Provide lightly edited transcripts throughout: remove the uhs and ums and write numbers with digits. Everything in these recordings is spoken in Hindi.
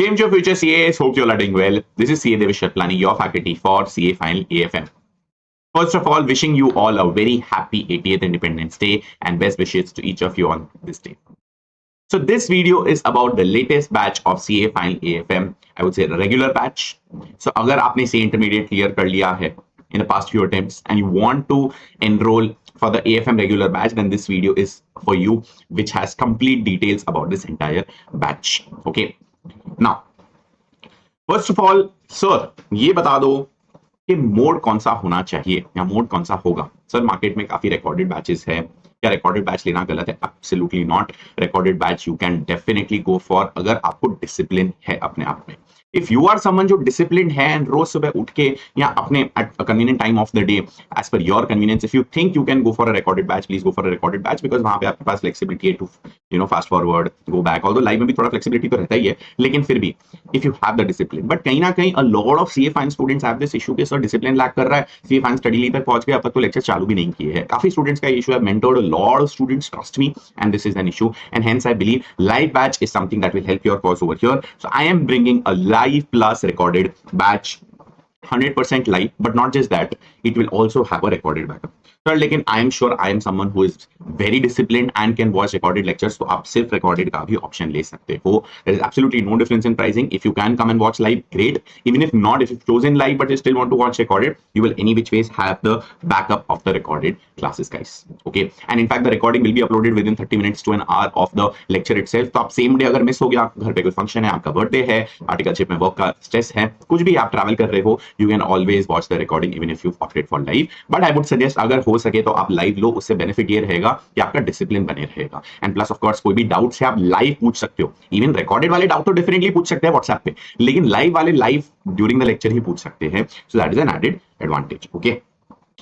Came to future CAs, hope you all are doing well. This is CA Devesh Sharplani, your faculty for CA Final AFM. First of all, wishing you all a very happy 80th Independence Day and best wishes to each of you on this day. So this video is about the latest batch of CA Final AFM. I would say the regular batch. So अगर आपने CA Intermediate clear कर लिया है in the past few attempts and you want to enroll for the AFM regular batch, then this video is for you, which has complete details about this entire batch. Okay. Now, first of all, sir, ये बता दो कि मोड कौन सा होना चाहिए या मोड कौन सा होगा. सर मार्केट में काफी रिकॉर्डेड बैचेस है. क्या रिकॉर्डेड बैच लेना गलत है? Absolutely not. Recorded batch you can definitely go for अगर आपको डिसिप्लिन है अपने आप में. इफ यू आर समवन जो डिसिप्लिन है एंड रोज सुबह उठ के या अपने convenient time of the day as per your convenience, if you think you can go for a recorded batch, please go for a recorded batch, because वहां पे आपके पास फ्लेक्सिबिलिटी है to fast forward, go back. Although live में भी थोड़ा फ्लेक्सिबिलिटी तो रहता ही है, लेकिन फिर भी if you have the discipline. But कहीं ना कहीं a lot of CA fine students have this issue के सर डिसिप्लिन लैक कर रहा है, सीए फाइन स्टडी लीव तक पहुंच गया, अब तक तो लेक्चर चालू भी नहीं किए हैं. काफी स्टूडेंट्स का इशू है. Mentored a lot of students, trust me, and this is an issue, and hence I believe live batch is something that will help your cause over here. So I am bringing a live plus recorded batch, 100% live, but not just that, it will also have a recorded backup. Sir, लेकिन I am sure I am someone who is very disciplined and can watch recorded lectures, तो आप सिर्फ recorded का भी option ले सकते हो. There is absolutely no difference in pricing. If you can come and watch live, great. Even if not, if you've chosen live but you still want to watch recorded, you will any which ways have the backup of the recorded classes, guys. Okay, and in fact the recording will be uploaded within 30 minutes to an hour of the lecture itself. तो आप same day अगर मिस हो गया, घर पे कोई फंक्शन है, आपका बर्थडे है, आर्टिकलशिप में वर्क का स्ट्रेस है, कुछ भी आप ट्रैवल कर रहे हो, you can always watch the recording even if you opted for live. But I would suggest अगर हो सके तो आप लाइव लो. उससे बेनिफिट ये रहेगा कि आपका डिसिप्लिन बने रहेगा. एंड प्लस ऑफ कोर्स कोई भी डाउट्स है आप लाइव पूछ सकते हो. इवन रिकॉर्डेड वाले डाउट तो डेफिनेटली पूछ सकते हैं व्हाट्सएप पे, लेकिन लाइव वाले लाइव ड्यूरिंग द लेक्चर ही पूछ सकते हैं. So that is an added advantage. Okay,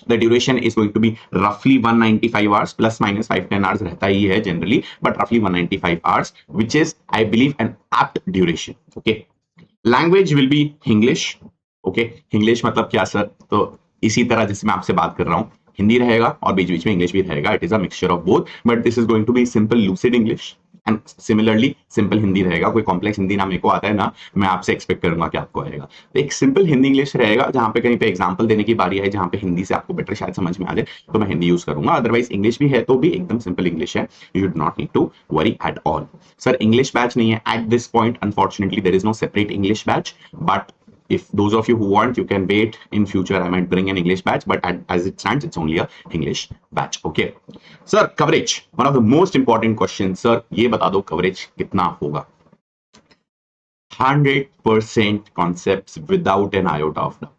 the duration is going to be roughly 195 hours, plus minus 5-10 hours रहता ही है generally, but roughly 195 hours, which is I believe an apt duration. Okay, language will be English. Okay, English मतलब क्या सर? तो इसी तरह जैसे मैं आपसे बात कर रहा हूँ, हिंदी रहेगा और बीच बीच में इंग्लिश भी रहेगा. It is a mixture of both, but this is going to be simple lucid English and similarly simple Hindi रहेगा. कोई कॉम्प्लेक्स हिंदी ना मेरे को आता है ना मैं आपसे एक्सपेक्ट करूंगा कि आपको आएगा. तो एक सिंपल हिंदी इंग्लिश रहेगा, जहां पे कहीं पे एग्जांपल देने की बारी है, जहां पे हिंदी से आपको बेटर शायद समझ में आ जाए, तो मैं हिंदी यूज करूंगा. अदरवाइज इंग्लिश भी है तो भी एकदम सिंपल इंग्लिश है. You should not need to worry at all. Sir English batch नहीं है at this point, unfortunately there is no separate English batch, but if those of you who want, you can wait. In future I might bring an English batch, but as it stands it's only a English batch. Okay sir, coverage, one of the most important questions. sir ये बता दो coverage कितना होगा? 100% concepts without an iota of doubt.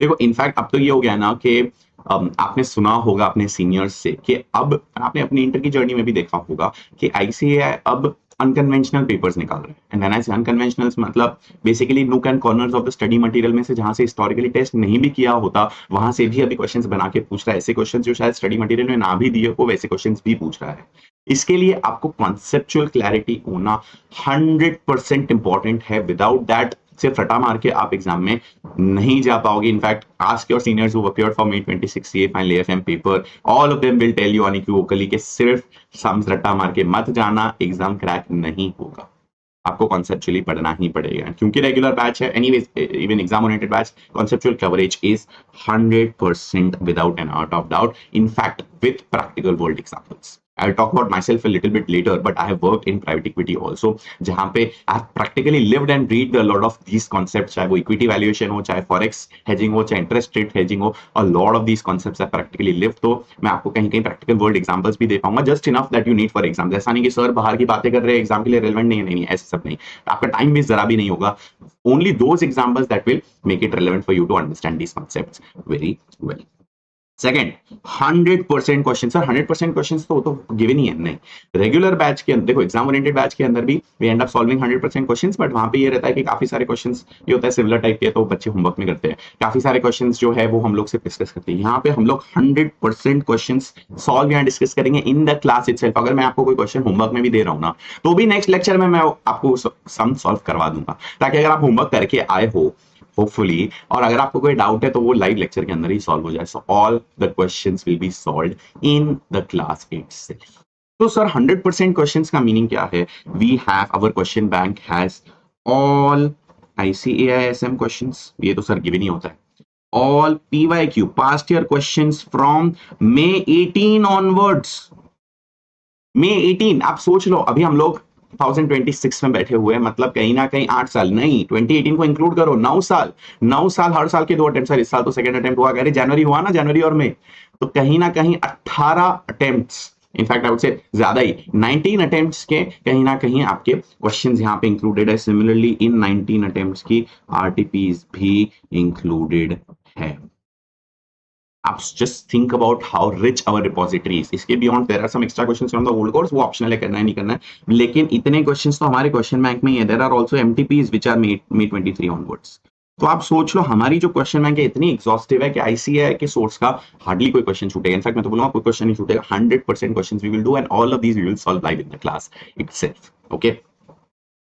देखो इनफैक्ट अब तो ये हो गया ना कि आपने सुना होगा अपने सीनियर्स से कि अब आपने अपनी इंटर की जर्नी में भी देखा होगा कि आईसीएआई अब अनकन्वेंशनल पेपर्स निकाल रहे हैं. एंड व्हेन आई से अनकन्वेंशनल मतलब basically nook and corners of the study material में से जहां से हिस्टोरिकली टेस्ट नहीं भी किया होता, वहां से भी अभी क्वेश्चंस बना के पूछ रहा है. ऐसे क्वेश्चंस जो शायद स्टडी मटेरियल में ना भी दिए हो, वैसे क्वेश्चंस भी पूछ रहा है. इसके लिए आपको कॉन्सेप्चुअल क्लैरिटी होना 100% इंपॉर्टेंट है. विदाउट दैट सिर्फ रटा मार के आप एग्जाम में नहीं जा पाओगे. In fact ask your seniors who appeared for May 26 CA final AFM paper, all of them will tell you unequivocally कि सिर्फ सम्स रटा मार के मत जाना, एग्जाम क्रैक नहीं होगा. आपको कॉन्सेप्चुअली पढ़ना ही पड़ेगा, क्योंकि रेगुलर बैच है. Anyways even exam oriented batch, conceptual coverage is 100% without an out of doubt. In fact with practical world examples. I'll talk about myself a little bit later, but I have worked in private equity also, जहां पे I have practically lived and breathed a lot of these concepts. चाहे वो equity valuation हो, चाहे forex hedging हो, चाहे interest rate hedging हो, a lot of these concepts I practically lived. तो मैं आपको कहीं कहीं practical world examples भी दे पाऊंगा, just enough that you need for exams. ऐसा नहीं कि सर बाहर की बातें कर रहे हैं एग्जाम के लिए relevant नहीं है, नहीं ऐसा सब नहीं. आपका टाइम वेस्ट जरा भी नहीं होगा. Only those examples that will make it relevant for you to understand these concepts very well. Second 100% question. Sir 100% question तो गिवन ही है नहीं. रेगुलर बैच के अंदर देखो, एग्जाम ओरिएंटेड बैच के अंदर भी we end up solving 100% questions, but वहां पे ये रहता है कि काफी सारे क्वेश्चंस ये होता है सिमिलर टाइप के, तो बच्चे होमवर्क में करते हैं. काफी सारे क्वेश्चंस जो है वो हम लोग से डिस्कस करते हैं. यहाँ पे हम लोग 100% क्वेश्चंस सॉल्व या डिस्कस करेंगे इन द क्लास इटसेल्फ. अगर मैं आपको कोई क्वेश्चन होमवर्क में भी दे रहा हूँ ना, तो भी नेक्स्ट लेक्चर में मैं आपको सम सॉल्व करवा दूंगा, ताकि अगर आप होमवर्क करके आए हो होपफुली, और अगर आपको कोई डाउट है तो वो लाइव लेक्चर के अंदर ही सॉल्व हो जाए. So all the questions will be solved in the class itself. तो सर 100% क्वेश्चंस का मीनिंग क्या है? We have our question bank has all ICAISM questions, ये तो सर गिवन ही होता है, all PYQ past year questions from May 18 onwards। May 18, आप सोच लो अभी हम लोग 2026 में बैठे हुए हैं, मतलब कहीं ना कहीं 8 साल नहीं, 2018 को इंक्लूड करो, 9 साल, 9 साल हर साल के 2 अटेम्प्ट, सर इस साल तो सेकंड अटेम्प्ट हुआ, कह रहे जनवरी हुआ ना, जनवरी और मई, तो कहीं ना कहीं 18 अटेम्प्ट्स, इनफैक्ट आई वुड से ज्यादा ही 19 अटेम्प्ट्स के कहीं ना कहीं आपके क्वेश्चंस यहाँ पे इंक्लूडेड है। सिमिलरली इन 19 अटेम्प्ट्स की RTPs भी इंक्लूडेड है। आप just think about how rich our repository is। इसके beyond there are some extra questions from the old course, वो optional है, करना है नहीं करना है, लेकिन इतने questions तो हमारे क्वेश्चन बैंक में ही है। There are also MTPs which are May 23 onwards। तो आप सोच लो हमारी जो क्वेश्चन बैंक है इतनी एग्जॉस्टिव है कि ICAI के सोर्स का हार्डली कोई क्वेश्चन छूटेगा। इनफैक्ट मैं तो बोलूंगा कोई क्वेश्चन नहीं छूटेगा, 100% questions we will do and all of these we will solve live in the class itself. Okay,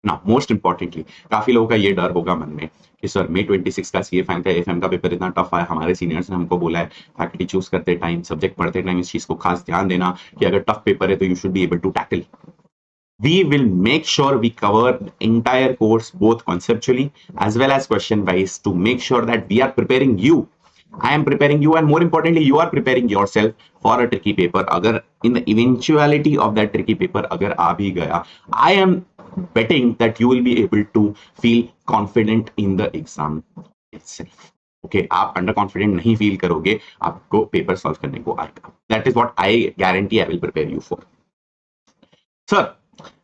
ना मोस्ट इंपॉर्टेंटली काफी लोगों का ये डर होगा मन में कि सर May 26 का CA फाइन का AFM का पेपर इतना टफ है, हमारे सीनियर्स ने हमको बोला है फैकल्टी चूज करते टाइम, सब्जेक्ट पढ़ते टाइम इस चीज को खास ध्यान देना कि अगर टफ पेपर है तो you should be able to tackle. We will make sure we cover the entire course both conceptually as well as question wise to make sure that we are preparing you, I am preparing you, and more importantly you are preparing yourself for a tricky paper। अगर in the eventuality of that tricky paper अगर आ भी गया, I am betting that you will be able to feel confident in the exam itself। Okay, आप अंडर कॉन्फिडेंट नहीं फील करोगे, आपको पेपर सॉल्व करने को आएगा। That is what I guarantee I will prepare you for. Sir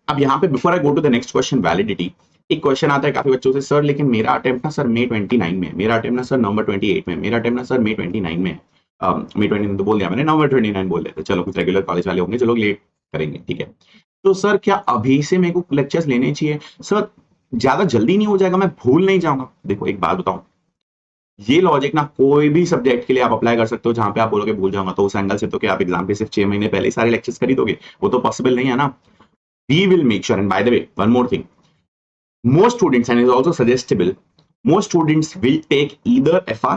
अब यहाँ पे before I go to the next question, validity, एक क्वेश्चन आता है काफी बच्चों से, सर लेकिन मेरा अटेम्प्ट ना सर May 29 में, मेरा अटेम्प्ट ना सर November 28 में, मेरा अटेम्प्ट ना सर May 29 में, May 29 तो बोल दिया मैंने, November 29 बोल देते, चलो कुछ रेगुलर कॉलेज वाले होंगे जो लोग लेट करेंगे, ठीक है। तो सर क्या अभी से मेरे को लेक्चर्स लेने चाहिए? सर ज्यादा जल्दी नहीं हो जाएगा, मैं भूल नहीं जाऊंगा? देखो एक बात बताऊं, ये लॉजिक ना कोई भी सब्जेक्ट के लिए आप अप्लाई कर सकते हो, जहां पे आप बोलोगे भूल जाऊंगा, तो उस एंगल से तो क्या आप एग्जाम के सिर्फ 6 महीने पहले ही सारे लेक्चर्स खरीदोगे? वो तो पॉसिबल नहीं है ना। We will make sure, and by the way, one more thing, most students, and it is also suggestible, most students will take either FR,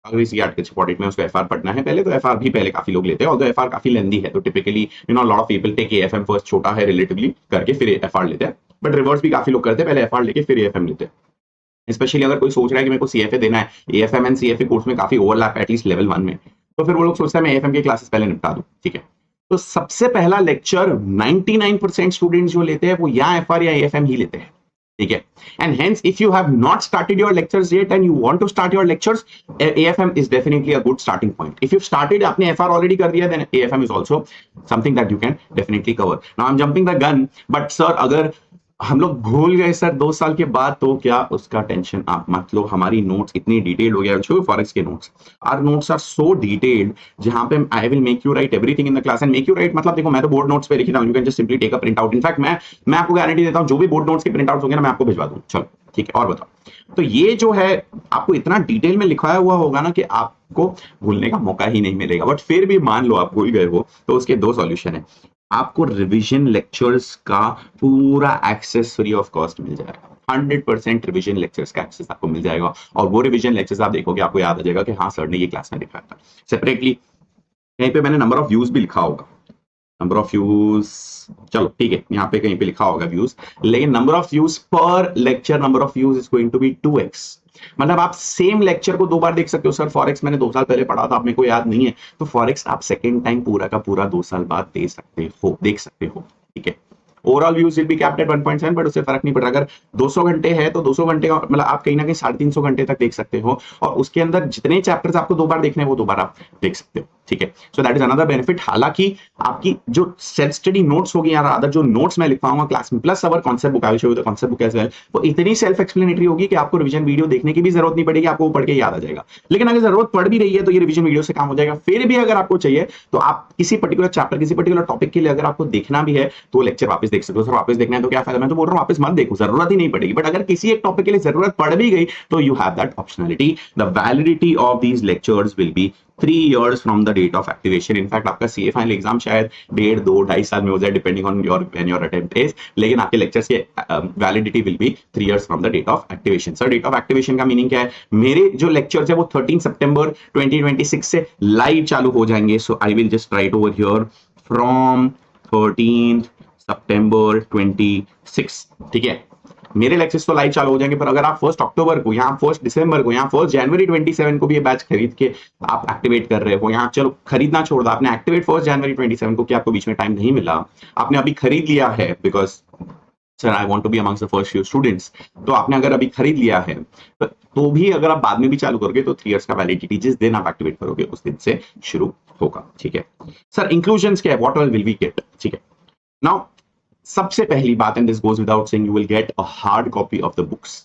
अगर इसी आर्टिकल 48 में उसको FR पढ़ना है पहले, तो FR भी पहले काफी लोग लेते हैं, और FR काफी लेंदी है, तो typically you know lot of people take AFM first, छोटा है रिलेटिवली करके फिर FR लेते हैं, बट रिवर्स भी काफी लोग करते हैं, पहले FR लेके फिर AFM लेते हैं। स्पेशली अगर कोई सोच रहा है कि मेरे को CFA देना है, AFM एंड CFA कोर्स में काफी ओवरलैप है एटलीस्ट लेवल 1 में, तो फिर वो लोग सोचता है मैं AFM की क्लासेस पहले निपटा दूं, ठीक है। तो सबसे पहला लेक्चर 99% स्टूडेंट्स जो लेते हैं वो या FR या AFM ही लेते हैं, ठीक है। And hence if you have not started your lectures yet and you want to start your lectures, AFM is definitely a good starting point. If you started, आपने FR ऑलरेडी कर दिया, then AFM is also something that you can definitely cover. Now I am jumping the gun, but sir अगर हम लोग भूल गए सर 2 साल के बाद, तो क्या उसका टेंशन आप मत लो, हमारी नोट्स इतनी डिटेल्ड हो गया, फॉरेक्स के notes, our notes are so detailed, जहां पे I will make you write everything in the class. And make you write मतलब देखो, मैं तो बोर्ड नोट्स पे लिख रहा हूं, you can just simply take a print out. In fact मैं आपको गारंटी देता हूं जो भी बोर्ड नोट्स के प्रिंट आउट्स होंगे ना, मैं आपको भिजवा दूं, चलो ठीक है। और बताओ, तो ये जो है आपको इतना डिटेल में लिखाया हुआ होगा ना कि आपको भूलने का मौका ही नहीं मिलेगा। बट फिर भी मान लो आप भूल गए हो, तो उसके 2 सॉल्यूशन है। आपको रिवीजन लेक्चर्स का पूरा एक्सेस फ्री ऑफ कॉस्ट मिल जाएगा, 100% रिवीजन लेक्चर्स का एक्सेस आपको मिल जाएगा, और वो रिवीजन लेक्चर्स आप देखोगे आपको याद आ जाएगा कि हाँ सर ने ये क्लास में दिखाया था। सेपरेटली कहीं पे मैंने नंबर ऑफ व्यूज भी लिखा होगा, नंबर ऑफ व्यूज, चलो ठीक है, यहाँ पे कहीं पे लिखा होगा व्यूज, लेकिन number of views per lecture, number of views is going to be 2x। मतलब आप सेम लेक्चर को 2 बार देख सकते हो। सर फॉरेक्स मैंने 2 साल पहले पढ़ा था, आप मेरे को याद नहीं है, तो फॉरेक्स आप सेकेंड टाइम पूरा का पूरा 2 साल बाद देख सकते हो, ठीक है। Overall views will be capped at 1.7, but उससे फर्क नहीं पड़ रहा। अगर 200 घंटे है तो 200 घंटे का मतलब आप कहीं ना कहीं 350 घंटे तक देख सकते हो, और उसके अंदर जितने चैप्टर्स आपको 2 बार देखने हैं वो 2 बार आप देख सकते हो, ठीक है। सो दैट इज अनदर बेनिफिट। हालांकि आपकी जो सेल्फ स्टडी नोट्स होगी या अदर जो नोट्स मैं लिखवाऊंगा क्लास में, plus our concept book, I will show you the concept book as well, वो इतनी सेल्फ एक्सप्लेनेटरी होगी कि आपको रिवीजन वीडियो देखने की भी जरूरत नहीं पड़ेगी, आपको पढ़ के याद आ जाएगा। लेकिन अगर जरूरत पड़ भी रही है तो ये रिवीजन वीडियो से काम हो जाएगा। फिर भी अगर आपको चाहिए तो आप किसी पर्टिकुलर चैप्टर, किसी पर्टिकुलर टॉपिक के लिए अगर आपको देखना भी है तो लेक्चर वापस देख सकते हो। सर वापस देखना है तो क्या फायदा? मैं तो बोल रहा हूं वापस मत देखो, जरूरत ही नहीं पड़ेगी। बट अगर किसी एक टॉपिक के लिए जरूरत पड़ भी गई तो you have that optionality. The validity of these lectures will be 3 years from the date of activation। In fact आपका CA फाइनल एग्जाम शायद 1.5, 2, 2.5 साल में हो जाए, depending on when your attempt is, लेकिन आपके लेक्चर्स के validity will be 3 years from the date of activation। Sir date of activation का मीनिंग क्या है? मेरे जो लेक्चर्स है वो 13 सितंबर 2026 से लाइव चालू हो जाएंगे। So I will just write over here from 13 September 26, ठीक है। मेरे लेक्चर्स तो लाइव चालू हो जाएंगे, पर अगर आप 1 अक्टूबर को या 1 दिसंबर को या 1 जनवरी 27 को भी ये बैच खरीद के आप एक्टिवेट कर रहे हो, या चलो खरीदना छोड़ दो, आपने एक्टिवेट 1 जनवरी 27 को, कि आपको बीच में टाइम नहीं मिला, आपने अभी खरीद लिया है because sir I want to be amongst the first few students, तो आपने अगर अभी खरीद लिया है तो भी अगर आप बाद में भी चालू करोगे तो 3 इयर्स का वैलिडिटी जिस दिन आप एक्टिवेट करोगे उस दिन से शुरू होगा। ठीक है सर, इंक्लूजन्स क्या है, what all will we get. ठीक है, नाउ सबसे पहली बात, and this goes without saying, you will get a hard copy of the books.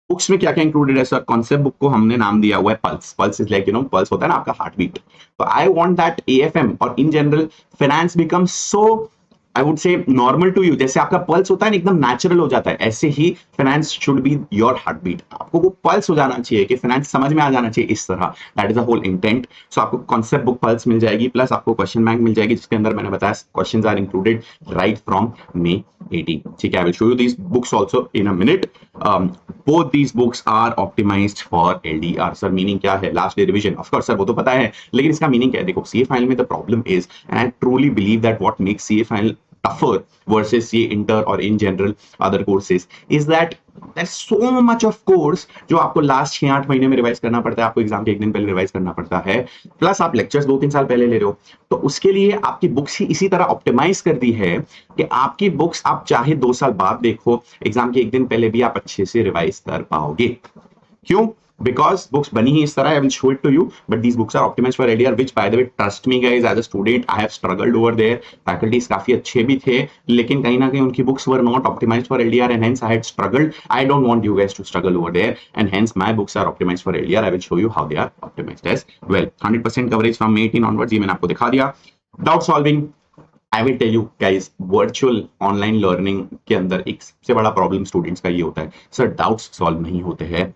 Books में क्या क्या इंक्लूडेड है सर, कॉन्सेप्ट बुक को हमने नाम दिया हुआ है pulse. Pulse is like pulse होता है ना आपका हार्ट बीट। तो आई वांट दैट एएफएम और in general finance become so I would say normal to you, जैसे आपका पल्स होता है ना एकदम नेचुरल हो जाता है, ऐसे ही finance should be your heartbeat. आपको वो पल्स हो जाना चाहिए कि फाइनेंस समझ में आ जाना चाहिए इस तरह, that is the whole intent. So आपको कॉन्सेप्ट बुक पल्स मिल जाएगी, प्लस आपको क्वेश्चन बैंक मिल जाएगी, जिसके अंदर मैंने बताया questions are included right from May 18। ठीक है, I will show you these books also in a minute. Both these books are optimised for LDR. Sir meaning क्या है, last day revision, of course sir वो तो पता है, लेकिन इसका मीनिंग क्या है, देखो सीए फाइनल में the problem is, and I truly believe that what makes CA final tougher versus ये inter or in general other courses is that there's so much of course जो आपको लास्ट 6-8 महीने में रिवाइज करना पड़ता है, आपको एग्जाम के एक दिन पहले रिवाइज करना पड़ता है, प्लस आप लेक्चर्स 2-3 साल पहले ले रहे हो। तो उसके लिए आपकी बुक्स ही इसी तरह ऑप्टिमाइज कर दी है कि आपकी बुक्स आप चाहे 2 साल बाद देखो, एग्जाम के एक दिन पहले भी आप अच्छे से रिवाइज कर पाओगे। क्यों? because books बनी ही इस तरह, I will show it to you, but these books are optimized for LDR, which by the way trust me guys, as a student I have struggled over there, faculties काफी अच्छे भी थे, लेकिन कहीं ना कहीं उनकी books were not optimized for LDR and hence I had struggled. I don't want you guys to struggle over there and hence my books are optimized for LDR. I will show you how they are optimized as well. 100% coverage from May 18 onwards, ये मैंने आपको दिखा दिया। Doubt solving, I will tell you guys, virtual online learning के अंदर एक सबसे बड़ा प्रॉब्लम स्टूडेंट्स का ये होता है, सर डाउट्स सॉल्व नहीं होते हैं।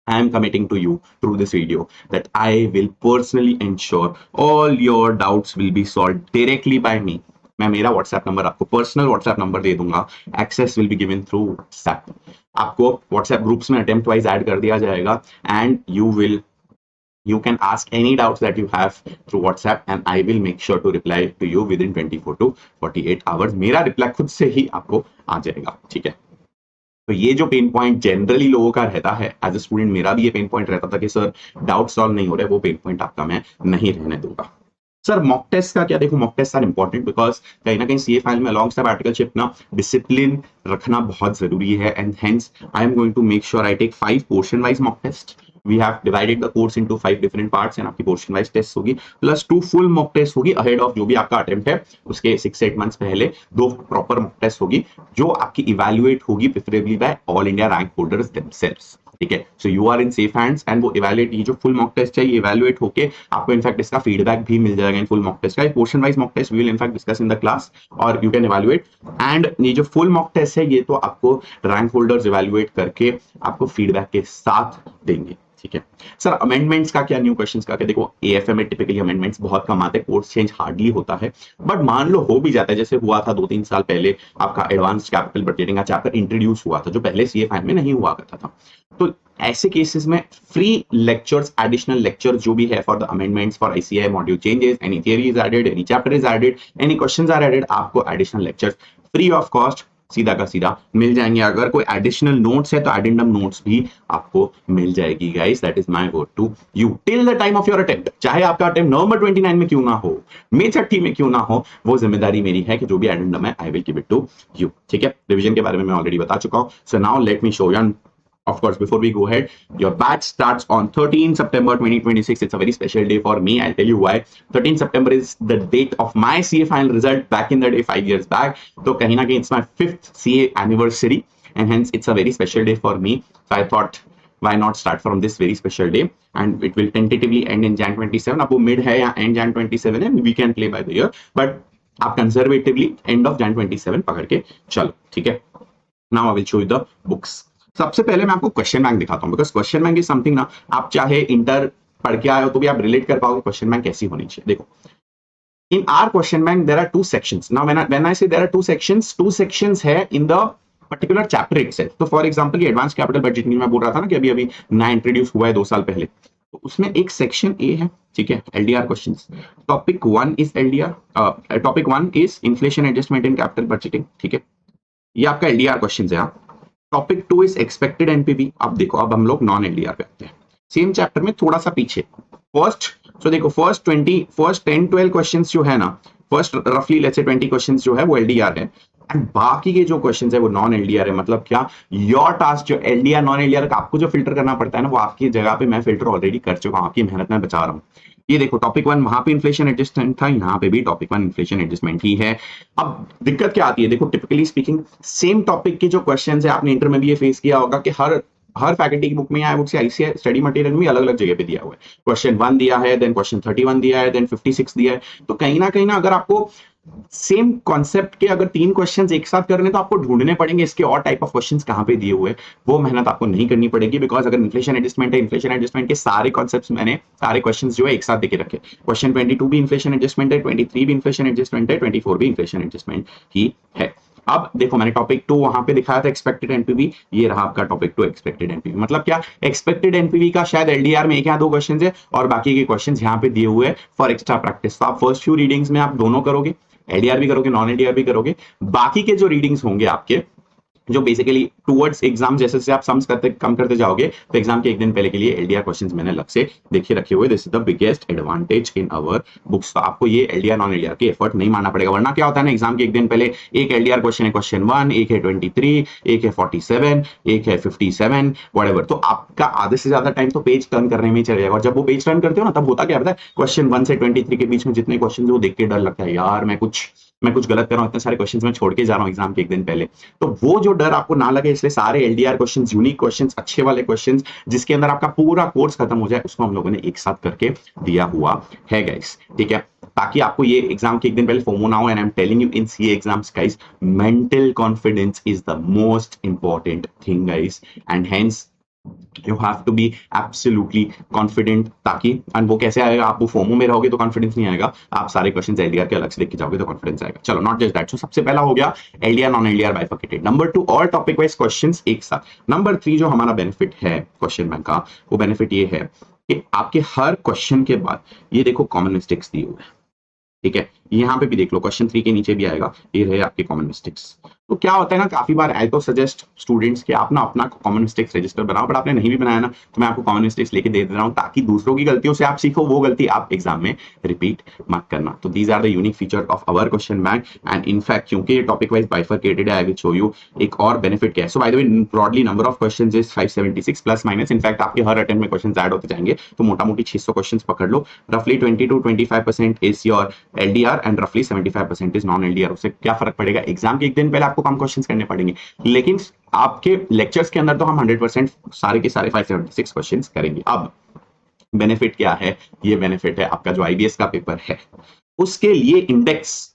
I am committing to you through this video that I will personally ensure all your doubts will be solved directly by me. मैं मेरा WhatsApp नंबर आपको पर्सनल WhatsApp नंबर दे दूंगा, access will be given through WhatsApp। आपको WhatsApp ग्रुप्स में अटेम्प्ट वाइज ऐड कर दिया जाएगा and you can ask any doubts that you have through WhatsApp and I will make sure to reply to you within 24 to 48 hours। मेरा रिप्लाई खुद से ही आपको आ जाएगा। ठीक है, तो ये जो पेन पॉइंट जनरली लोगों का रहता है, एज ए स्टूडेंट मेरा भी ये पेन पॉइंट रहता था कि सर डाउट सॉल्व नहीं हो रहे, वो पेन पॉइंट आपका मैं नहीं रहने दूंगा। सर मॉक टेस्ट का क्या, देखो mock test are important because कहीं ना कहीं सीए फाइल में अलॉन्ग साइड आर्टिकलशिप ना डिसिप्लिन रखना बहुत जरूरी है and hence I am going to make sure I take 5 portion wise mock test. We have divided the course into 5 different parts and आपकी portion wise टेस्ट होगी, प्लस 2 फुल मॉक टेस्ट होगी अहेड ऑफ जो भी आपका अटेम्प्ट है उसके 6-8 मंथ्स पहले 2 प्रॉपर मॉक टेस्ट होगी जो आपकी इवैल्यूएट होगी preferably by all India rank holders themselves. ठीक है, so you are in safe hands and वो इवैल्यूएट, ये जो फुल मॉक टेस्ट है ये इवैल्यूएट होके आपको इनफैक्ट इसका फीडबैक भी मिल जाएगा इन फुल मॉक टेस्ट का। Portion wise mock test we will in fact discuss in the class और यू कैन इवैल्यूएट, एंड ये जो फुल मॉक टेस्ट है ये तो आपको रैंक होल्डर्स इवैल्यूएट करके आपको फीडबैक के साथ देंगे। ठीक है सर, अमेंडमेंट्स का क्या, न्यू क्वेश्चंस का क्या, देखो एएफएम में टिपिकली अमेंडमेंट्स बहुत कम आते हैं, कोर्स चेंज हार्डली होता है, बट मान लो हो भी जाता है, जैसे हुआ था 2-3 साल पहले आपका एडवांस्ड कैपिटल बजटिंग का चैप्टर इंट्रोड्यूस हुआ था जो पहले सीए फाइल में नहीं हुआ करता था। तो ऐसे केसेस में फ्री लेक्चर्स, एडिशनल लेक्चर्स जो भी है for the amendments for ICAI module changes, any theory is added, any chapter is added, any questions are added, आपको additional lectures free of cost सीधा का सीधा मिल जाएंगे। अगर कोई एडिशनल नोट्स है तो एडेंडम नोट्स भी आपको मिल जाएगी guys, that is my word to you till the time of your attempt. चाहे आपका अटेम्प्ट नवंबर 29 में क्यों ना हो, मई 30 में क्यों ना हो, वो जिम्मेदारी मेरी है कि जो भी एडेंडम है I will give it to you. ठीक है, रिवीजन के बारे में मैं ऑलरेडी बता चुका हूं। So now let me show you, of course before we go ahead, your batch starts on 13 September 2026. It's a very special day for me, I'll tell you why। 13 September is the date of my CA final result back in the day 5 years back, तो कहीं ना कहीं it's my 5th CA anniversary and hence it's a very special day for me, so I thought why not start from this very special day and it will tentatively end in Jan 27। अब वो mid है या end Jan 27 है, we can play by the year, but आप conservatively end of Jan 27 पकड़ के चलो। ठीक है, now I will show you the books। सबसे पहले मैं आपको क्वेश्चन बैंक दिखाता हूं because question bank is something ना, आप चाहे इंटर पढ़ के आए हो तो भी आप रिलेट कर पाओगे क्वेश्चन बैंक कैसी होनी चाहिए। देखो in our question bank there are 2 sections. Now when I say there are 2 sections है in the particular chapter itself. तो फॉर एग्जांपल ये एडवांस कैपिटल बजटिंग मैं बोल रहा था ना कि अभी अभी नया इंट्रोड्यूस हुआ है 2 साल पहले, तो उसमें एक सेक्शन ए है। ठीक है, LDR questions. Topic 1 is LDR, topic 1 is inflation adjustment in capital budgeting. ठीक है, ये आपका एलडीआर क्वेश्चंस है। Topic 2 is expected NPV. अब देखो, अब हम लोग नॉन एलडीआर पे आते हैं, सेम चैप्टर में थोड़ा सा पीछे। फर्स्ट तो देखो, फर्स्ट 10-12 क्वेश्चंस जो है ना, फर्स्ट रफली लेट्स से 20 क्वेश्चंस जो है वो एलडीआर है, एंड बाकी के जो क्वेश्चंस है वो नॉन एलडीआर है। मतलब क्या, योर टास्क जो एलडीआर नॉन एलडीआर का आपको जो फिल्टर करना पड़ता है ना, वो आपकी जगह पे मैं फिल्टर ऑलरेडी कर चुका हूं, आपकी मेहनत में बचा रहा हूं। ये देखो, टॉपिक 1 वहां पे इन्फ्लेशन एडजस्टमेंट था, यहाँ पे भी टॉपिक 1 इन्फ्लेशन एडजस्टमेंट ही है। अब दिक्कत क्या आती है, देखो टिपिकली स्पीकिंग सेम टॉपिक के जो क्वेश्चन है, आपने इंटर में भी ये फेस किया होगा कि हर हर फैकल्टी की बुक में या बुक से आईसीआई स्टडी मटेरियल में अलग अलग जगह पे दिया हुआ है। क्वेश्चन 1 दिया है, देन क्वेश्चन 31 दिया है, देन 56 दिया है। तो कहीं ना अगर आपको सेम कॉन्सेप्ट के अगर 3 क्वेश्चंस एक साथ करने, तो आपको ढूंढने पड़ेंगे इसके और टाइप ऑफ क्वेश्चंस कहां पे दिए हुए हैं। वो मेहनत आपको नहीं करनी पड़ेगी, बिकॉज अगर इन्फ्लेशन एडजस्टमेंट है, इन्फ्लेशन एडजस्टमेंट के सारे कॉन्सेप्ट्स मैंने, सारे क्वेश्चंस जो है एक साथ देके रखे। क्वेश्चन 22 भी इन्फ्लेशन एडजस्टमेंट है, 23 भी इन्फ्लेशन एडजस्टमेंट है, 24 भी इन्फ्लेशन एडजस्टमेंट ही है। अब देखो, मैंने टॉपिक 2 वहां पे दिखाया था एक्सपेक्टेड एनपीवी, ये रहा आपका टॉपिक 2 एक्सपेक्टेड एनपीवी। मतलब क्या, एक्सपेक्टेड एनपीवी का शायद एलडीआर में 1 या 2 क्वेश्चंस है, और बाकी के क्वेश्चंस यहाँ पे दिए हुए फॉर एक्स्ट्रा प्रैक्टिस। तो आप फर्स्ट फ्यू रीडिंग्स में आप दोनों करोगे, एलडीआर भी करोगे, नॉन एलडीआर भी करोगे। बाकी के जो रीडिंग्स होंगे आपके, जो बेसिकली टुवर्ड्स एग्जाम जैसे जैसे आप सम्स करते कम करते जाओगे, तो एग्जाम के एक दिन पहले के लिए एलडीआर क्वेश्चंस मैंने अलग से देखे रखे हुए। This is the biggest advantage in our books. तो आपको ये एलडीआर नॉन एलडीआर की एफर्ट नहीं मानना पड़ेगा, वरना क्या होता है ना, एग्जाम के एक दिन पहले एक एलडीआर क्वेश्चन है, क्वेश्चन 1, एक है 23, एक है 47, एक है 57 व्हाटएवर। तो आपका आधे से ज्यादा टाइम तो पेज टर्न करने में ही चले जाएगा। और जब वो पेज टर्न करते हो ना, तब होता क्या पता है, क्वेश्चन 1 से 23 के बीच में जितने क्वेश्चन वो देख के डर लगता है, यार मैं कुछ गलत कर रहा हूं, इतने सारे क्वेश्चंस मैं छोड़ के जा रहा हूं एग्जाम के एक दिन पहले। तो वो जो डर आपको ना लगे, इसलिए सारे एलडीआर क्वेश्चंस, यूनिक क्वेश्चंस, अच्छे वाले क्वेश्चंस, जिसके अंदर आपका पूरा कोर्स खत्म हो जाए, उसको हम लोगों ने एक साथ करके दिया हुआ है गाइस। ठीक है, ताकि आपको ये एग्जाम के एक दिन पहले फोमो ना हो। And I am telling you, in CA exams guys, mental confidence is the most important thing guys, and hence you have to be absolutely confident. ताकि, एंड वो कैसे आएगा, आप वो फोमो में रहोगे तो कॉन्फिडेंस नहीं आएगा, आप सारे क्वेश्चंस एलडीआर के अलग से लेके जाओगे तो कॉन्फिडेंस आएगा। चलो, नॉट जस्ट दैट। सो सबसे पहला हो गया LDR non LDR bifurcated. Number 2, all topic wise questions एक साथ। नंबर 3 जो हमारा बेनिफिट है क्वेश्चन बैंक का, वो बेनिफिट ये है कि आपके हर क्वेश्चन के बाद ये देखो कॉमन मिस्टेक्स दिए हुए हैं। ठीक है, यहाँ पे भी देख लो, क्वेश्चन 3 के नीचे भी आएगा, ये रहे आपके कॉमन मिस्टेक्स। तो क्या होता है ना, काफी बार आई तो सजेस्ट स्टूडेंट्स कि आप ना अपना कॉमन मिस्टेक्स रजिस्टर बनाओ, बट आपने नहीं भी बनाया ना, तो मैं आपको कॉमन मिस्टेक्स लेके दे रहा हूं, ताकि दूसरों की गलतियों से आप सीखो, वो गलती आप एग्जाम में रिपीट मत करना। तो these are the unique feature of our question bank. And in fact क्योंकि ये टॉपिक वाइज बाइफर्केटेड है, आई विल शो यू एक और बेनिफिट क्या है। So by the way, broadly number of questions is 576 plus minus. In fact आपके हर अटेम्प्ट में क्वेश्चंस ऐड होते जाएंगे, तो मोटा मोटी 600 क्वेश्चंस पकड़ लो। रफली 20 to 25% is your LDR and रफली 75% इज नॉन एलडीआर। उससे क्या फर्क पड़ेगा, एग्जाम के एक दिन पहले आपको कम क्वेश्चंस करने पड़ेंगे, लेकिन आपके लेक्चर्स के अंदर तो हम 100% सारे के सारे 576 क्वेश्चंस करेंगे। अब बेनिफिट क्या है, ये बेनिफिट है आपका जो आईबीएस का पेपर है, उसके लिए इंडेक्स।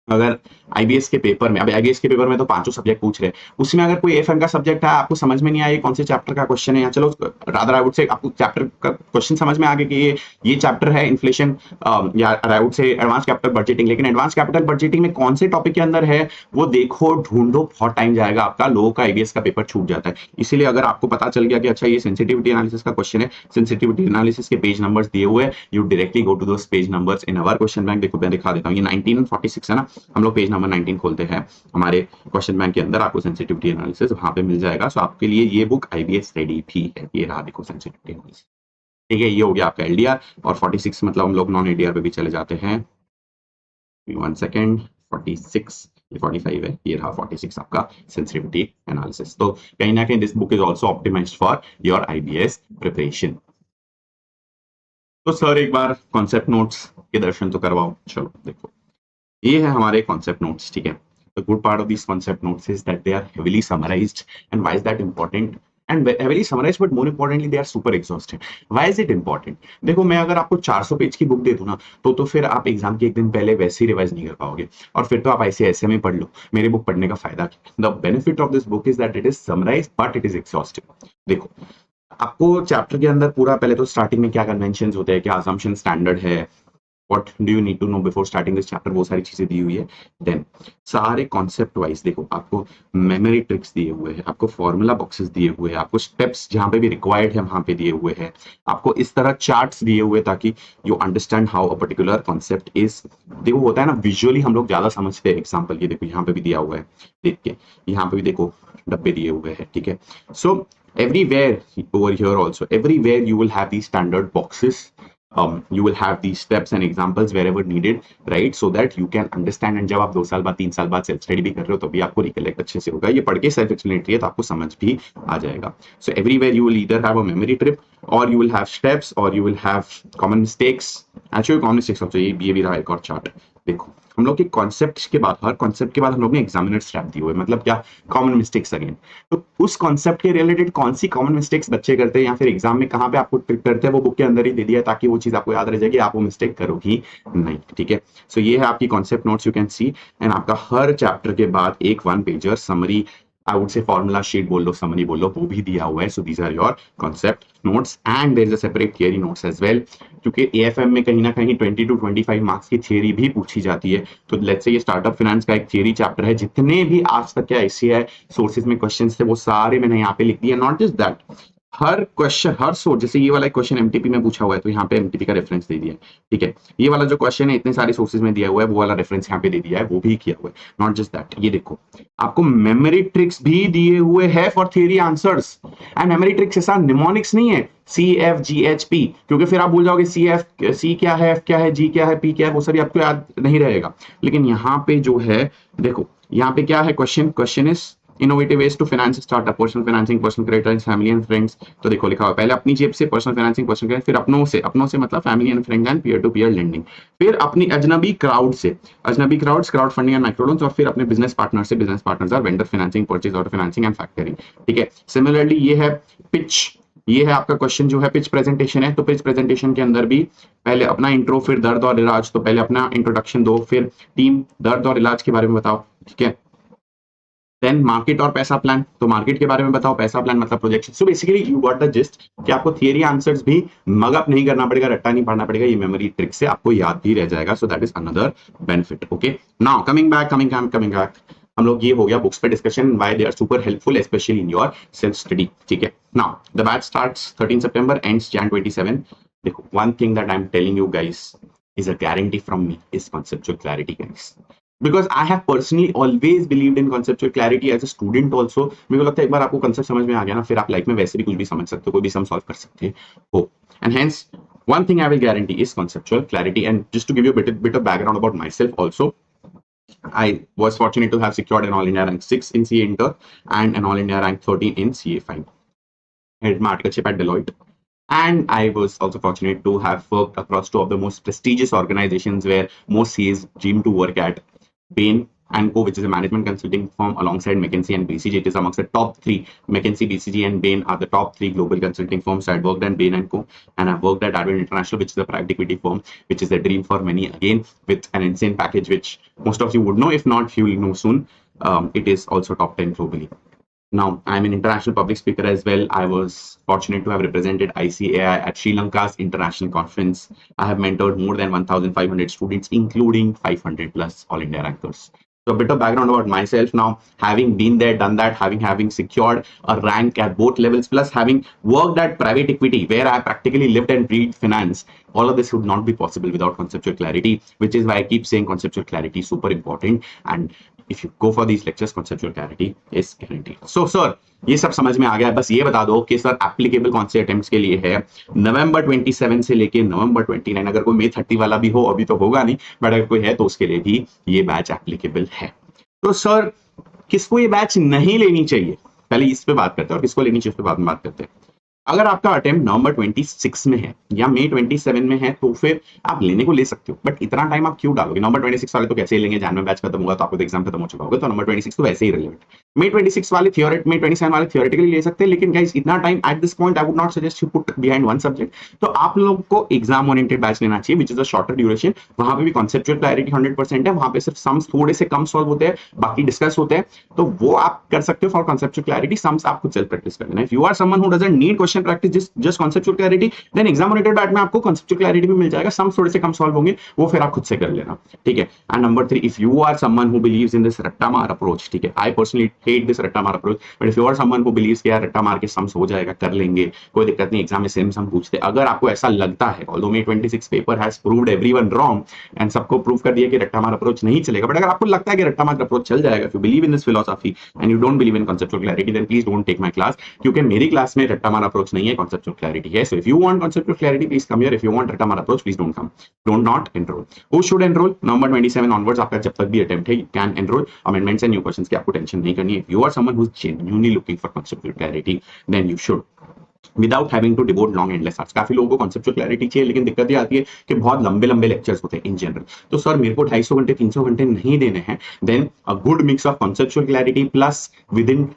अगर आईबीएस के पेपर में, अब आईबीएस के पेपर में तो 5 सब्जेक्ट पूछ रहे हैं, उसमें अगर कोई एफएम का सब्जेक्ट है, आपको समझ में नहीं आया कौन से चैप्टर का क्वेश्चन है, या चलो रादर आई वुड से आपको चैप्टर का क्वेश्चन समझ में आ गया कि ये चैप्टर है इन्फ्लेशन, या आई वुड से एडवांस कैपिटल बजटिंग, लेकिन एडवांस कैपिटल बजटिंग में कौन से टॉपिक के अंदर है वो देखो, ढूंढो, बहुत टाइम जाएगा आपका, लोगों का आईबीएस का पेपर छूट जाता है। इसीलिए अगर आपको पता चल गया कि अच्छा ये सेंसिटिविटी एनालिसिस का क्वेश्चन है, सेंसिटिविटी एनालिसिस के पेज नंबर्स दिए हुए हैं, you directly go to those page numbers in our question bank. देखो मैं दिखा देता हूँ, ये 1946 है ना, हम लोग पेज नंबर 19 खोलते हैं हमारे क्वेश्चन बैंक के अंदर, आपको सेंसिटिविटी एनालिसिस वहां पे मिल जाएगा। सो आपके लिए ये बुक आईबीएस रेडी भी है, ये रहा देखो सेंसिटिविटी एनालिसिस। ठीक है, ये हो गया आपका एलडीआर, और 46 मतलब हम लोग नॉन एलडीआर पे भी चले जाते हैं। 1 सेकेंड, 46, ये 45 है, ये रहा 46 आपका सेंसिटिविटी एनालिसिस। तो कहीं ना कहीं this book is also optimised for your IBS preparation. तो सर एक बार कॉन्सेप्ट नोट्स के दर्शन तो करवाओ। चलो देखो, ये है हमारे कॉन्सेप्ट नोट्स। ठीक है, the good part of these concept notes is that they are heavily summarized. And why is that important? And heavily summarized, but more importantly they are super exhaustive. Why is it important? देखो, मैं अगर आपको 400 पेज की बुक दे दूं ना, तो फिर आप एग्जाम के एक दिन पहले वैसे ही रिवाइज नहीं कर पाओगे, और फिर तो आप ऐसे में पढ़ लो। मेरे बुक पढ़ने का फायदा क्या? The benefit of this book is that it is summarise but it is exhaustive. देखो, आपको चैप्टर के अंदर पूरा, पहले तो स्टार्टिंग में क्या कन्वेंशन होते हैं, क्या असम्पशन स्टैंडर्ड है, what do you need to know before starting this chapter, वो सारी चीजें दी हुई है। देन सारे कॉन्सेप्ट वाइज देखो, आपको मेमोरी ट्रिक्स दिए हुए हैं, आपको फॉर्मूला बॉक्सेस दिए हुए हैं, आपको स्टेप्स जहां पे भी रिक्वायर्ड है वहां पे दिए हुए हैं, आपको इस तरह चार्ट्स दिए हुए ताकि you understand how a particular concept is. देखो होता है ना, विजुअली हम लोग ज्यादा समझते हैं। एग्जाम्पल ये देखो यहाँ पे भी दिया हुआ है, देख के यहाँ पे भी देखो डब्बे दिए हुए हैं, ठीक है। सो everywhere over here also, everywhere you will have these standard boxes. You will have these steps and examples wherever needed, right? So that you can understand. And जब आप 2 साल बाद 3 साल बाद सेल्फ स्टडी भी कर रहे हो तो भी आपको रिकलेक्ट अच्छे से होगा। ये पढ़ के सेल्फ एक्सप्लेनेटरी है तो आपको समझ भी आ जाएगा। So everywhere you will either have a memory trip or you will have steps or you will have common mistakes. Actually common mistakes also, ये भी रहा एक और चार्ट। देखो हम लोग के कॉन्सेप्ट के बाद, हर कॉन्सेप्ट के बाद हम लोग ने एग्जामिनर स्टेप दिए हुए, मतलब क्या, कॉमन मिस्टेक्स अगेन। तो उस कॉन्सेप्ट के रिलेटेड कौन सी कॉमन मिस्टेक्स बच्चे करते हैं या फिर एग्जाम में कहाँ पे आपको ट्रिक करते हैं, वो बुक के अंदर ही दे दिया है ताकि वो चीज आपको याद रह जाएगी, आप वो मिस्टेक करोगी नहीं, ठीक है। सो ये है आपकी concept notes, you can see. And आपका हर चैप्टर के बाद एक 1 पेजर समरी, आई वुड से फॉर्मूला शीट बोल लो, समरी बोल लो, वो भी दिया हुआ है। So these are your concept notes and there is a separate theory notes as well, क्योंकि एएफएम में कहीं ना कहीं 20 to 25 मार्क्स की थियरी भी पूछी जाती है। तो लेट्स से ये स्टार्टअप फाइनेंस का एक थियरी चैप्टर है, जितने भी आज तक के आईसीआई सोर्सेज में क्वेश्चंस थे वो सारे मैंने यहाँ पे लिख दिए। Not just that, her question, her source, जैसे ये वाला क्वेश्चन एमटीपी में पूछा हुआ है तो यहाँ पे एमटीपी का रेफरेंस दे दिया है, ठीक है। ये वाला जो क्वेश्चन है इतने सारे सोर्सेज में दिया हुआ है, वो वाला रेफरेंस यहाँ पे दे दिया है, वो भी किया हुआ है। नॉट जस्ट दैट, ये देखो आपको मेमोरी ट्रिक्स भी दिए हुए हैं for theory answers. And memory tricks ऐसा निमोनिक्स नहीं है CFGHP, क्योंकि फिर आप भूल जाओगे सी क्या है, F क्या है, G क्या है, P क्या है, वो सभी आपको याद नहीं रहेगा। लेकिन यहाँ पे जो है देखो, यहाँ पे क्या है question is innovative ways to finance startup, personal financing, personal credit, family and friends. तो देखो लिखा हुआ पहले अपनी जेब से पर्सनल फाइनेंसिंग, पर्सनल क्रेडिट, फिर अपनों से मतलब family and friends and peer to peer lending, फिर अपनी अजनबी क्राउड से, अजनबी crowds, crowd funding and micro loans, और फिर अपने बिजनेस पार्टनर से, business partners or vendor financing, purchase order financing and factoring, ठीक है। सिमिलरली ये है पिच, ये है आपका क्वेश्चन जो है पिच प्रेजेंटेशन है। तो पिच प्रेजेंटेशन के अंदर भी पहले अपना इंट्रो, फिर दर्द और इलाज। तो पहले अपना इंट्रोडक्शन दो, फिर टीम, दर्द और इलाज के बारे में बताओ, ठीक है। देन मार्केट और पैसा प्लान, तो मार्केट के बारे में बताओ, पैसा प्लान मतलब projection. So basically you got the gist कि आपको थियरी आंसर्स भी मगअप नहीं करना पड़ेगा, रट्टा नहीं पढ़ना पड़ेगा, ये मेमोरी ट्रिक से आपको याद भी रह जाएगा। So that is another benefit. Okay, now coming back, हम लोग, ये हो गया बुक्स पे discussion, why they are super helpful specially in your self study, ठीक है। Now the batch starts 13 September, ends Jan 27। देखो one thing that I am telling you guys is a guarantee from me is conceptual clarity, guys, because I have personally always believed in conceptual clarity as a student also। मेरे को लगता है एक बार आपको कंसेप्ट समझ में आ गया ना, फिर आप लाइफ में वैसे भी कुछ भी समझ सकते हो, कोई भी सम सॉल्व कर सकते हो। And hence one thing I will guarantee is conceptual clarity। And just to give you a bit of background about myself also, I was fortunate to have secured an all India rank 6 in CA Inter and an all India rank 13 in CA 5 at my articleship at Deloitte। And I was also fortunate to have worked across 2 of the most prestigious organizations where most CAs dream to work at, Bain and Co, which is a management consulting firm alongside McKinsey and BCG. It is amongst the top 3. McKinsey, BCG, and Bain are the top 3 global consulting firms. I worked at Bain and Co, and I've worked at Advent International, which is a private equity firm, which is a dream for many. Again, with an insane package, which most of you would know. If not, you will know soon. It is also top 10 globally. Now, I'm an international public speaker as well. I was fortunate to have represented ICAI at Sri Lanka's international conference. I have mentored more than 1,500 students, including 500 plus all India rankers. So a bit of background about myself now, having been there, done that, having secured a rank at both levels, plus having worked at private equity, where I practically lived and breathed finance. All of this would not be possible without conceptual clarity, which is why I keep saying conceptual clarity is super important. And if you go for these lectures, conceptual clarity is guaranteed. So sir, ये सब समझ में आ गया। बस ये बता दो कि सर एप्लीकेबल कौन से अटेम्प्ट्स के लिए है, नवंबर 27 से लेके नवंबर 29। अगर कोई May 30 वाला भी हो, अभी तो होगा नहीं, बट अगर कोई है तो उसके लिए भी ये बैच एप्लीकेबल है। तो सर किसको ये बैच नहीं लेनी चाहिए, पहले इस पे बात करते हैं, और किसको लेनी चाहिए उस पे बाद में बात करते हैं। अगर आपका अटेम्प्ट नवंबर 26 में है या May 27 में है तो फिर आप लेने को ले सकते हो, बट इतना टाइम आप क्यों डालोगे। नवंबर 26 वाले तो कैसे ही लेंगे, Jan में बैच खत्म होगा तो आपको तो एग्जाम खत्म हो चुका होगा, तो नंबर 26 तो वैसे ही रिलेवेंट। May 26 वाले May 27 वाले थियोरेटिकली ले सकते हैं, लेकिन गाइस इतना time eight this point I would not suggest you put behind one subject. तो आप लोग को एग्जाम ओरिएंटेड बैच लेना चाहिए which is a shorter duration. वहां पे भी कॉन्सेप्चुअल क्लैरिटी 100% है, वहां पे सिर्फ सम्स थोड़े से कम सॉल्व होते हैं, बाकी डिस्कस होते हैं, तो वो आप कर सकते हो फॉर कॉन्सेप्चुअल क्लैरिटी। सम्स आप खुद सेल्फ प्रैक्टिस कर लेना। If you are someone who doesn't need question practice just conceptual clarity, then exam oriented batch में आपको कॉन्सेप्चुअल क्लैरिटी भी मिल जाएगा, सम्स थोड़े से कम सॉल्व होंगे, वो फिर आप खुद से कर लेना, ठीक है। And number 3, if you are someone who believes in this रट्टा मार अप्रोच, ठीक है, आई पर्सनली हेट दिस रट्टा मार approach, but if you are someone who believes कि यार रट्टा मार के सम्स हो जाएगा, कर लेंगे, कोई दिक्कत नहीं, एग्जाम में सेम सम पूछते, अगर आपको ऐसा लगता है, although May 26 paper has proved everyone wrong and सबको प्रूव कर दिया कि रट्टा मार अप्रोच नहीं चलेगा, बट अगर आपको लगता है कि रट्टा मार अप्रोच चल जाएगा, if you believe in this philosophy and you don't believe in conceptual clarity, then please don't take my class, क्योंकि मेरी क्लास में रट्टा मार अप्रोच नहीं है, कॉन्सेप्चुअल क्लैरिटी है। So if you want conceptual clarity please come here, if you want रट्टा मार approach please don't come, don't not enroll. Who should enroll? November 27 onwards आपका जब तक भी अटेम्प्ट है, you can enroll. Amendments and new questions की आपको टेंशन नहीं करनी है। If you are someone who is genuinely looking for conceptual clarity, then you should without having to devote long endless hours. काफी लोगों को कॉन्सेप्चुअल क्लैरिटी चाहिए, लेकिन दिक्कत ये आती है कि बहुत लंबे लंबे लेक्चर्स होते हैं इन जनरल। तो सर मेरे को 250 घंटे 300 घंटे नहीं देने हैं, then a good mix of conceptual clarity plus within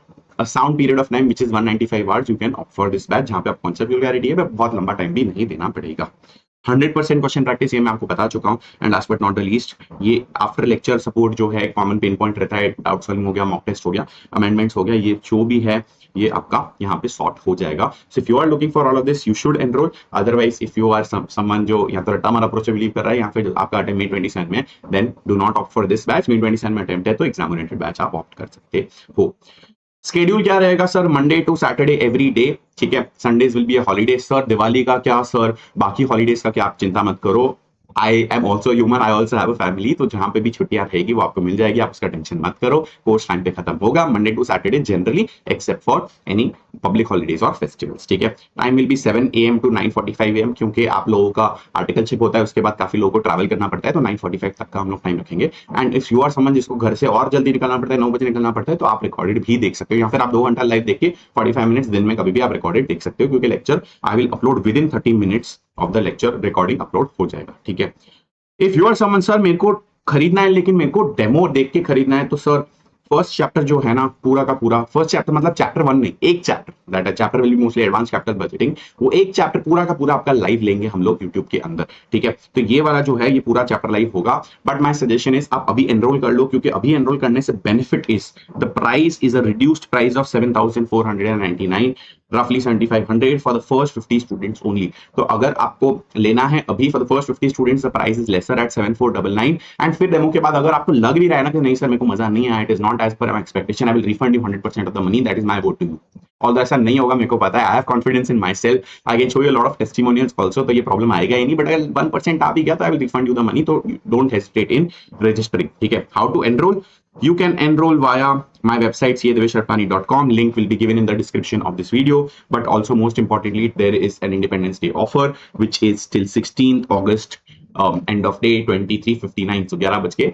a sound period of time which is 195 hours you can opt for this batch, जहां पे आप conceptual clarity है, बहुत लंबा टाइम भी नहीं देना पड़ेगा। 100% क्वेश्चन प्रैक्टिस, ये मैं आपको बता चुका हूँ। And last but not the least, ये आफ्टर लेक्चर सपोर्ट जो है, कॉमन पेन पॉइंट रहता है, डाउट सॉल्विंग हो गया, मॉक टेस्ट हो गया, अमेंडमेंट्स हो गया, ये जो भी है ये आपका यहाँ पे सॉर्ट हो जाएगा। So if you are looking for all of this you should enroll, otherwise if you are someone जो या तो रट्टा मार अप्रोच बिलीव कर रहा है या फिर आपका अटेम्प्ट May 27 में, then do not opt for this batch. May 27 में अटेम्प्ट है तो एग्जाम ओरिएंटेड बैच आप ऑप्ट कर सकते हो। स्केड्यूल क्या रहेगा sir? Monday to Saturday every day, ठीक है। Sundays will be a holiday. Sir Diwali का क्या सर, बाकी हॉलीडेज का क्या? आप चिंता मत करो, I am also human, I also have a family, तो जहां पे भी छुट्टियां रहेगी वो आपको मिल जाएगी, आप उसका टेंशन मत करो। कोर्स टाइम पे खत्म होगा Monday to Saturday generally, except for any public holidays और फेस्टिवल्स, ठीक है। Time will be 7 AM to 9:45 AM, क्योंकि आप लोगों का आर्टिकलशिप होता है, उसके बाद काफी लोगों को ट्रैवल करना पड़ता है, तो 9:45 तक का हम लोग टाइम रखेंगे। And if you are someone जिसको घर से और जल्दी निकलना पड़ता है, 9 बजे निकलना पड़ता है, तो आप रिकॉर्डेड भी देख सकते हो, या फिर आप 2 घंटा लाइव देख के 45 मिनट्स दिन में कभी भी आप रिकॉर्डेड देख सकते हो, क्योंकि lecture I will upload within 30 minutes of the lecture, recording upload हो जाएगा, ठीक है। If you are someone sir मेरे को खरीदना है लेकिन मेरे को डेमो देख के खरीदना है, तो सर फर्स्ट चैप्टर जो है ना पूरा का पूरा, फर्स्ट चैप्टर मतलब चैप्टर 1 नहीं, एक चैप्टर, दैट है chapter will be mostly advance capital budgeting, वो एक चैप्टर पूरा का पूरा आपका लाइव लेंगे हम लोग यूट्यूब के अंदर, ठीक है। तो ये वाला जो है ये पूरा चैप्टर लाइव होगा, बट माय सजेशन इज आप अभी एनरोल कर लो, क्योंकि अभी एनरोल करने से benefit is the price is a reduced price of 7,499, roughly 7,500 for the first 50 students only. तो अगर आपको लेना है अभी for the first 50 students the price is lesser at 7,499, and फिर डेमो के बाद अगर आपको लग भी रहा है ना कि नहीं सर मेरे को मजा नहीं आया, it is not as per my expectation, I will refund you 100% of the money, that is my vote to you. Although ऐसा नहीं होगा, मेरे को पता है, I have confidence in myself, I can show you a lot of testimonials also, तो ये प्रॉब्लम आएगा ही नहीं, बट अगर 1% आ भी गया तो I will refund you the money, तो don't hesitate in registering, ठीक है। How to enroll? You can enroll via my website cdevesharpani.com. Link will be given in the description of this video. But also most importantly, there is an Independence Day offer which is till 16th August, end of day 23:59. So 11 बज के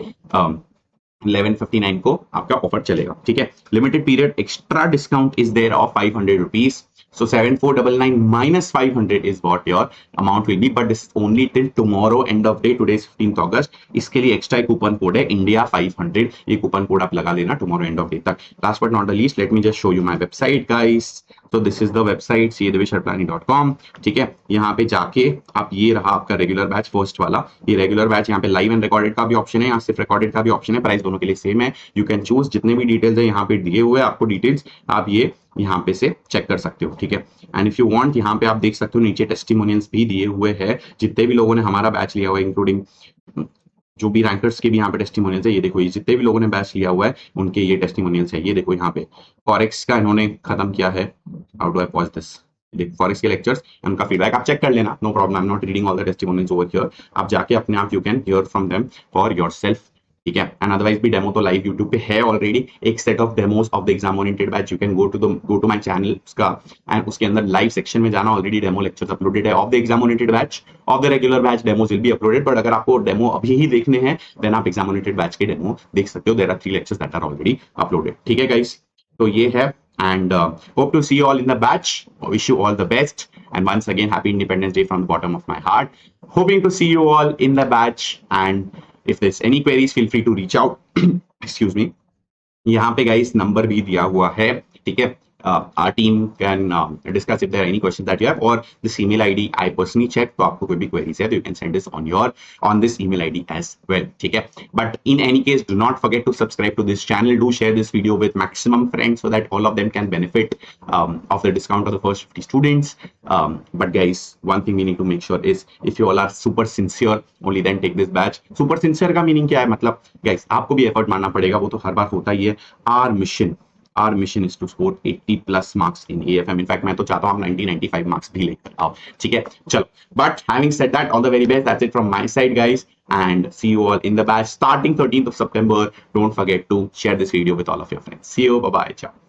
11:59 को आपका ऑफर चलेगा, ठीक है। Limited period, extra discount is there of 500 rupees, so 7,499 minus 500 is what your amount will be, but this is only till tomorrow end of day, today is 15th August. इसके लिए एक्स्ट्रा कूपन कोड है India 500, ये कूपन कोड आप लगा लेना tomorrow end of day तक। Last but not the least, let me just show you my website guys. So this is the website cdevesharpani.com, ठीक है। यहाँ पे जाके आप, ये रहा आपका रेगुलर बैच फर्स्ट वाला, ये रेगुलर बैच, यहाँ पे लाइव एंड रिकॉर्डेड का भी ऑप्शन है, यहाँ सिर्फ रिकॉर्डेड का भी ऑप्शन है, प्राइस दोनों के लिए सेम है। यू कैन चूज, जितने भी डिटेल्स है यहाँ पे दिए हुए आपको डिटेल्स, आप ये यहाँ पे से चेक कर सकते हो, ठीक है। एंड इफ यू वांट, यहाँ पे आप देख सकते हो नीचे टेस्टिमोनियल्स भी दिए हुए हैं, जितने भी लोगों ने हमारा बैच लिया हुआ है, इंक्लूडिंग जो भी रैंकर्स के भी यहाँ पे टेस्टिमोनियल्स है, ये देखो, ये जितने भी लोगों ने बैच लिया हुआ है उनके ये टेस्टिमोनियल्स है, ये देखो यहाँ पे फॉरेक्स का इन्होंने खत्म किया है, how do I pause this, देखो फॉरेक्स के लेक्चर्स, उनका फीडबैक आप चेक कर लेना, no problem, I am not reading all the testimonials over here, आप जाके अपने आप you can hear from them for yourself, ठीक है। एंड अदरवाइज भी डेमो तो लाइव यूट्यूब पे है ऑलरेडी, एक set of demos of the exam oriented batch, you can go to my channel का, एंड उसके अंदर लाइव सेक्शन में जाना, ऑलरेडी डेमो लेक्चर्स अपलोडेड है of the exam oriented batch, of the regular batch demos will be uploaded, but अगर आपको डेमो अभी ही देखने हैं देन आप एग्जाम ओरिएंटेड बैच के डेमो देख सकते हो, there are 3 lectures that are already uploaded, ठीक है गाइस। तो ये है, and hope to see you all in the batch, wish you all the best, and once again happy Independence Day from the bottom of my heart, hoping to see you all in the batch, and if there's any queries feel free to reach out excuse me, यहाँ पे गाइस नंबर भी दिया हुआ है, ठीक है. Our team can discuss if there are any questions that you have, or this email ID I personally check. तो आपको कोई भी queries है तो you can send this on this email ID as well, ठीक है. But in any case, do not forget to subscribe to this channel. Do share this video with maximum friends so that all of them can benefit of the discount of the first 50 students. But guys, one thing we need to make sure is if you all are super sincere, only then take this batch. Super sincere का meaning क्या है? मतलब guys आपको भी effort मारना पड़ेगा, वो तो हर बार होता ही है. Our mission is to score 80 plus marks in AFM. In fact, मैं तो चाहता हूँ आप 90-95 marks भी लेकर आओ, ठीक है. चलो, but having said that, all the very best. That's it from my side, guys, and see you all in the batch starting 13th of September. Don't forget to share this video with all of your friends. See you. Bye bye. Ciao.